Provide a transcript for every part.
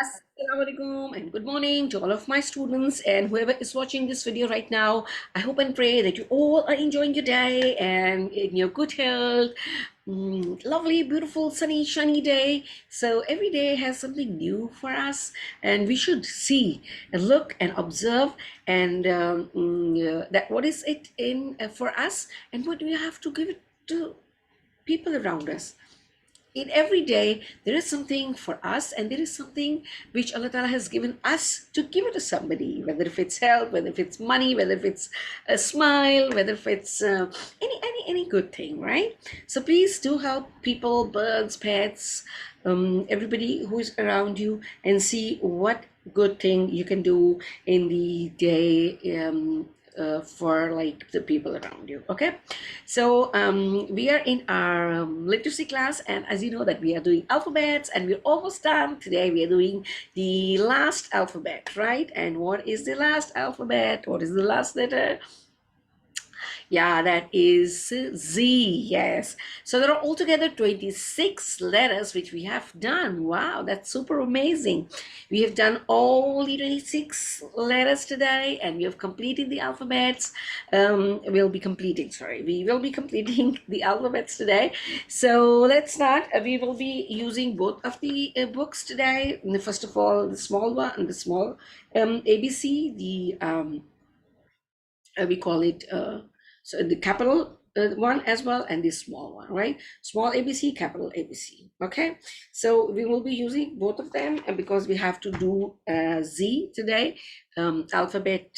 Assalamualaikum and good morning to all of my students and whoever is watching this video right now. I hope and pray that you all are enjoying your day and in your good health. Lovely, beautiful, sunny, shiny day. So every day has something new for us, and we should see and look and observe and that what is it in for us and what do we have to give it to people around us. In every day there is something for us and there is something which Allah Ta'ala has given us to give it to somebody, whether if it's health, whether if it's money, whether if it's a smile, whether if it's any good thing, right? So please do help people, birds, pets, everybody who is around you, and see what good thing you can do in the day, for like the people around you. Okay, so we are in our literacy class, and as you know that we are doing alphabets and we're almost done. Today we are doing the last alphabet, right? And what is the last alphabet? What is the last letter? Yeah, that is Z. Yes. So there are altogether 26 letters which we have done. Wow, that's super amazing. We have done all the 26 letters today and we have completed the alphabets. We will be completing the alphabets today. So let's start. We will be using both of the books today. First of all, the small one and the small ABC, we call it so the capital one as well and the small one, right? Small ABC, capital ABC. Okay, so we will be using both of them, and because we have to do Z today, alphabet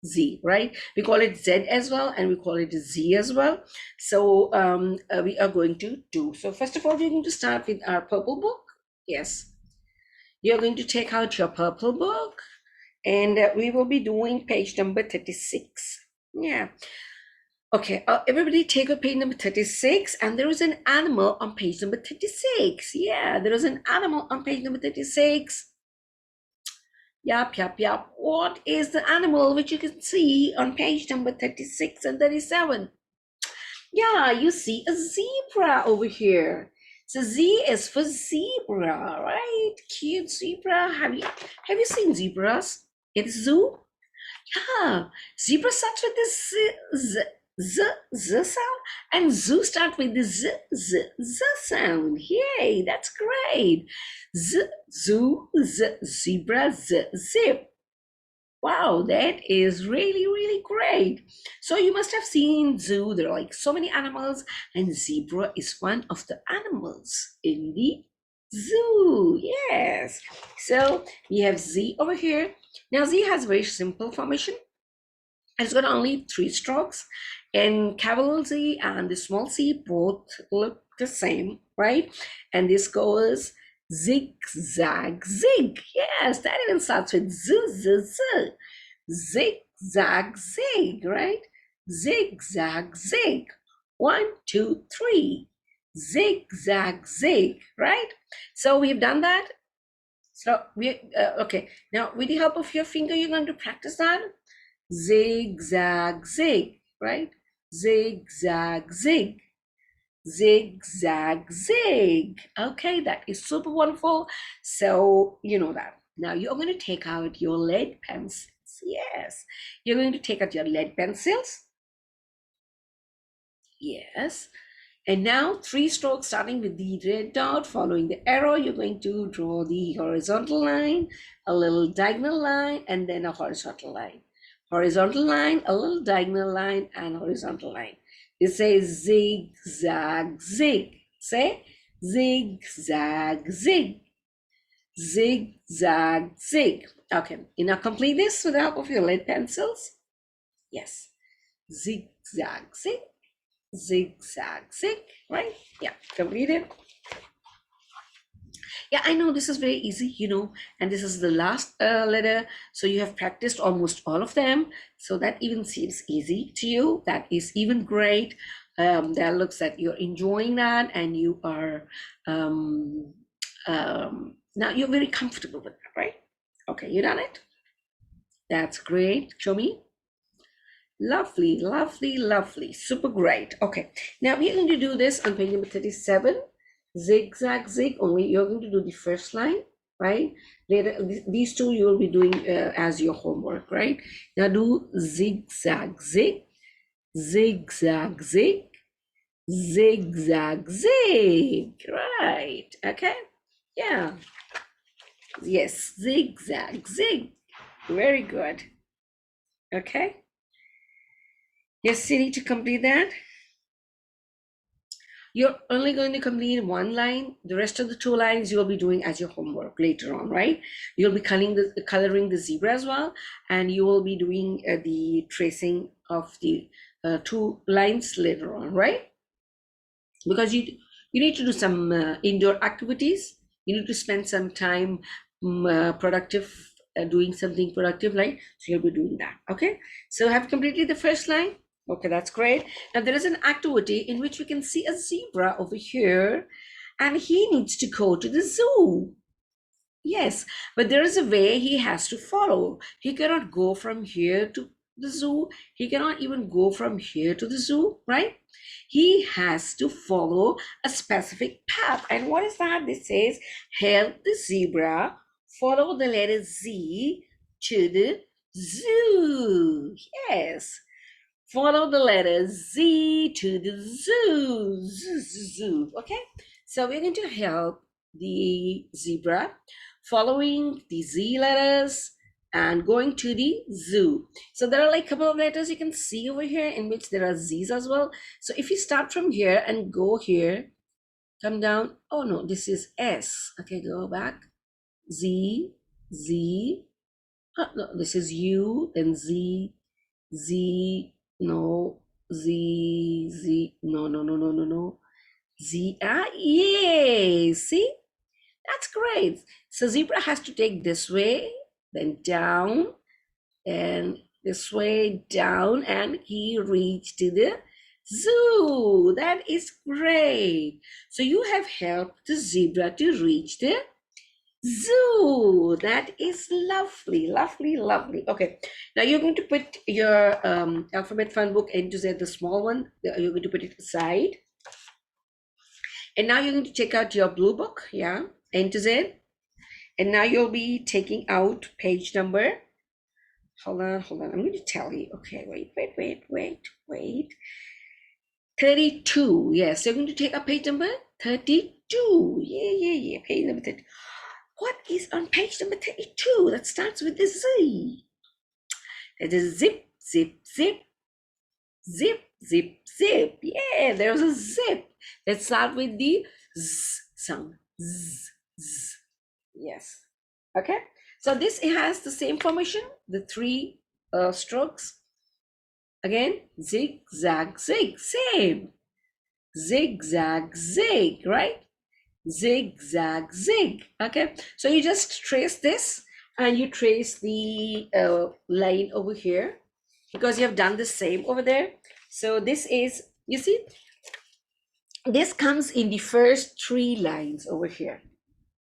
Z, right? We call it Z as well and we call it Z as well. So we are going to do, so first of all we're going to start with our purple book. Yes, you're going to take out your purple book and we will be doing page number 36. Yeah. Okay, everybody take a page number 36, and there is an animal on page number 36. Yeah, there is an animal on page number 36. Yup, yup, yup. What is the animal which you can see on page number 36 and 37? Yeah, you see a zebra over here. So Z is for zebra, right? Cute zebra. Have you seen zebras in the zoo? Yeah, zebra starts with this z sound, and zoo starts with the z sound. Yay, that's great. Zoo, zebra, zip. Wow, that is really, really great. So you must have seen zoo. There are like so many animals, and zebra is one of the animals in the zoo. Yes. So we have Z over here. Now Z has very simple formation. It's got only 3 strokes, and capital Z and the small c both look the same, right? And this goes zig, zag, zig. Yes, that even starts with z, z, z. Zig, zag, zig, right? Zig, zag, zig. 1, 2, 3. Zig, zag, zig, right? So we've done that. So okay. Now, with the help of your finger, you're going to practice that. Zig, zag, zig, right? Zig, zag, zig. Zig, zag, zig. Okay, that is super wonderful. So you know that. Now you're going to take out your lead pencils. Yes, you're going to take out your lead pencils. Yes. And now 3 strokes starting with the red dot, following the arrow, you're going to draw the horizontal line, a little diagonal line, and then a horizontal line. Horizontal line, a little diagonal line, and horizontal line. It says zig, zag, zig. Say zig, zag, zig. Zig, zag, zig. Okay, you now complete this with the help of your lead pencils. Yes. Zig, zag, zig. Zig, zag, zig, right? Yeah, completed. Yeah, I know this is very easy, and this is the last letter. So you have practiced almost all of them. So that even seems easy to you. That is even great. That looks that you're enjoying that and you are, now you're very comfortable with that, right? Okay, you done it? That's great. Show me. Lovely, lovely, lovely. Super great. Okay, now we're going to do this on page number 37. Zigzag, zig. Only you're going to do the first line. right? Later, these two you will be doing as your homework, right? Now do zigzag, zig, zigzag, zig, zigzag, zig, right? Okay, yeah, yes, zigzag, zig, very good. Okay, yes, you need to complete that. You're only going to complete one line. The rest of the two lines you'll be doing as your homework later on, right? You'll be coloring the zebra as well, and you will be doing the tracing of the two lines later on, right? Because you need to do some indoor activities. You need to spend some time productive, doing something productive, right? So you'll be doing that. Okay, so have completed the first line. Okay, that's great. Now there is an activity in which we can see a zebra over here, and he needs to go to the zoo. Yes, but there is a way he has to follow. He cannot go from here to the zoo. He cannot even go from here to the zoo, right? He has to follow a specific path. And what is that? This says, help the zebra follow the letter Z to the zoo. Yes, follow the letter Z to the zoo. Zoo. Okay, so we're going to help the zebra following the Z letters and going to the zoo. So there are like a couple of letters you can see over here in which there are Z's as well. So if you start from here and go here, come down. Oh no, this is S. Okay, go back. Z, Z. Oh, no, this is U, then Z, Z, no, Z, Z, no, no, no, no, no, no. Z, yay, see? That's great. So zebra has to take this way, then down, and this way down, and he reached to the zoo. That is great. So you have helped the zebra to reach the zoo. That is lovely, lovely, lovely. Okay, now you're going to put your alphabet fun book into the small one. You're going to put it aside. And now you're going to check out your blue book. Yeah, into Z. And now you'll be taking out page number. Hold on. I'm going to tell you. Okay, wait. 32. Yes, you're going to take up page number 32. Yeah. Page number 30. What is on page number 32? That starts with the Z. That is zip, zip, zip. Zip, zip, zip. Yeah, there's a zip. Let's start with the Z sound. Z, Z. Yes. Okay, so this it has the same formation, the three strokes. Again, zig, zag, zig, same. Zig, zag, zig, right? Zig, zag, zig. Okay, so you just trace this and you trace the line over here because you have done the same over there. So this is, you see, this comes in the first three lines over here,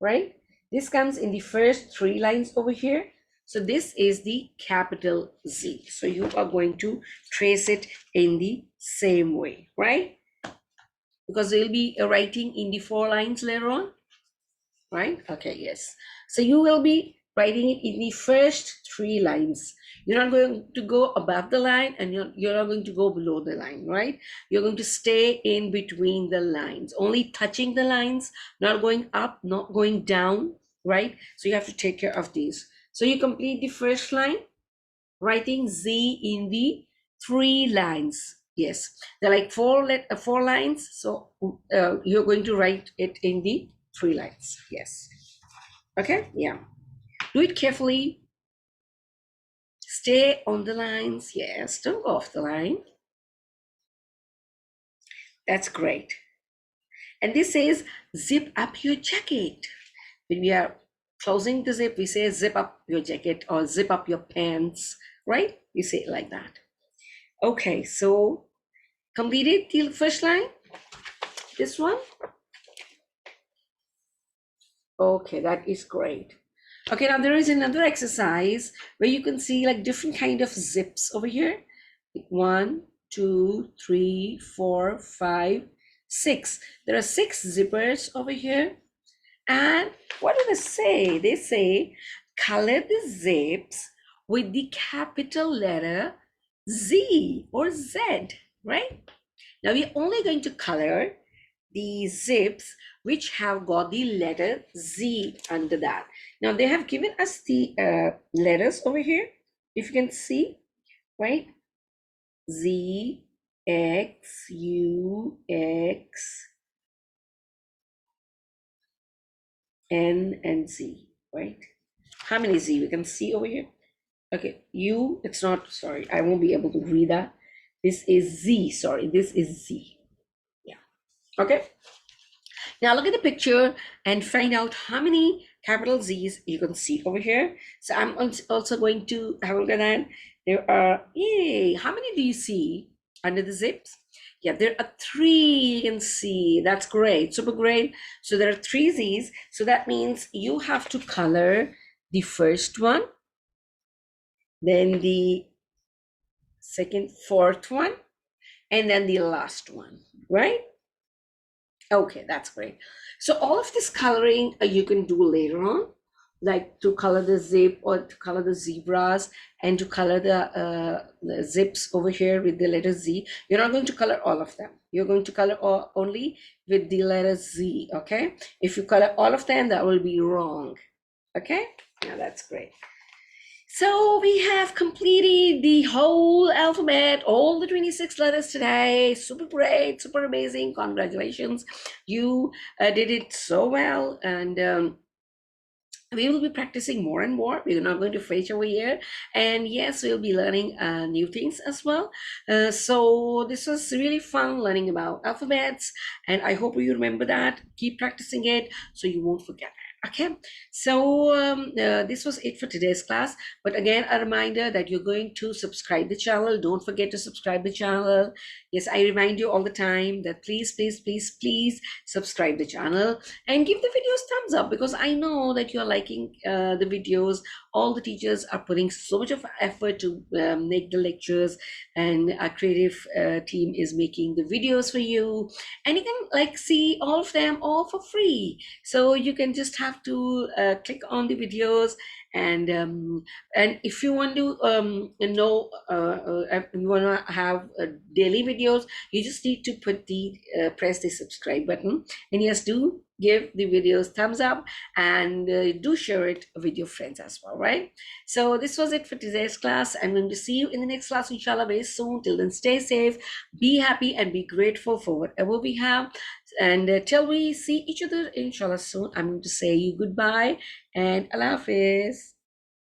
right? This comes in the first three lines over here. So this is the capital Z. So you are going to trace it in the same way, right? Because they'll be writing in the 4 lines later on, right? Okay, yes. So you will be writing it in the first 3 lines. You're not going to go above the line and you're not going to go below the line, right? You're going to stay in between the lines, only touching the lines, not going up, not going down, right? So you have to take care of these. So you complete the first line, writing Z in the 3 lines. Yes, they're like 4 lines. So you're going to write it in the 3 lines. Yes. Okay, yeah. Do it carefully. Stay on the lines. Yes, don't go off the line. That's great. And this says zip up your jacket. When we are closing the zip, we say zip up your jacket or zip up your pants, right? We say it like that. Okay, so completed the first line. This one. Okay, that is great. Okay, now there is another exercise where you can see like different kind of zips over here. 1, 2, 3, 4, 5, 6. There are 6 zippers over here. And what do they say? They say color the zips with the capital letter Z or Z, right? Now we're only going to color the zips which have got the letter Z under that. Now they have given us the letters over here, if you can see, right? Z, X, U, X, N, and Z, right? How many Z we can see over here? Okay, U, it's not, sorry, I won't be able to read that. This is Z, sorry, this is Z. Yeah, okay. Now look at the picture and find out how many capital Z's you can see over here. So I'm also going to have a look at that. There are, yay, how many do you see under the zips? Yeah, there are 3 you can see. That's great, super great. So there are 3 Z's. So that means you have to color the first one, then the second, fourth one, and then the last one, right? Okay, that's great. So all of this coloring you can do later on, like to color the zip or to color the zebras and to color the zips over here with the letter Z. You're not going to color all of them. You're going to color only with the letter Z, okay? If you color all of them, that will be wrong, okay? Now that's great. So we have completed the whole alphabet, all the 26 letters today. Super great, super amazing. Congratulations. You did it so well. And we will be practicing more and more. We're not going to fetch over here. And yes, we'll be learning new things as well. So this was really fun learning about alphabets. And I hope you remember that. Keep practicing it so you won't forget. Okay, so this was it for today's class. But again, a reminder that you're going to subscribe the channel. Don't forget to subscribe the channel. Yes, I remind you all the time that please, please, please, please subscribe the channel and give the videos thumbs up, because I know that you're liking the videos. All the teachers are putting so much of effort to make the lectures, and our creative team is making the videos for you, and you can like see all of them all for free. So you can just have to click on the videos, and if you want to know if you want to have daily videos, you just need to put the press the subscribe button, and yes, do give the videos thumbs up, and do share it with your friends as well, right? So this was it for today's class. I'm going to see you in the next class, inshallah, very soon. Till then, stay safe, be happy, and be grateful for whatever we have. And till we see each other, inshallah, soon, I'm going to say you goodbye and Allah Hafiz.